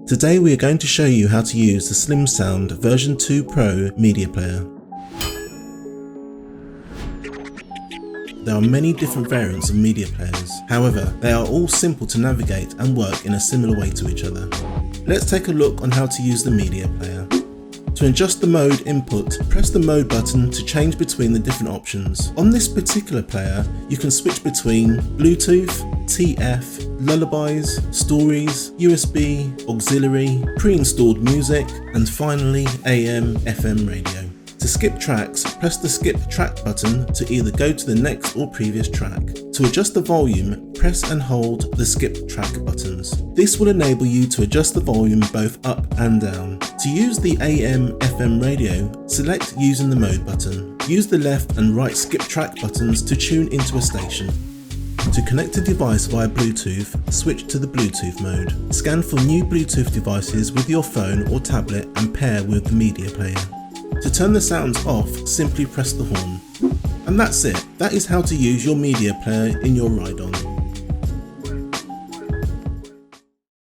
Today we are going to show you how to use the Slimsound version 2 Pro media player. There are many different variants of media players, however they are all simple to navigate and work in a similar way to each other. Let's take a look on how to use the media player. To adjust the mode input, press the mode button to change between the different options. On this particular player, you can switch between Bluetooth, TF, Lullabies, Stories, USB, Auxiliary, pre-installed music, and finally AM/FM radio. To skip tracks, press the skip track button to either go to the next or previous track. To adjust the volume, press and hold the skip track buttons. This will enable you to adjust the volume both up and down. To use the AM/FM radio, select using the mode button. Use the left and right skip track buttons to tune into a station. To connect a device via Bluetooth, switch to the Bluetooth mode. Scan for new Bluetooth devices with your phone or tablet and pair with the media player. To turn the sounds off, simply press the horn. And that's it. That is how to use your media player in your ride-on.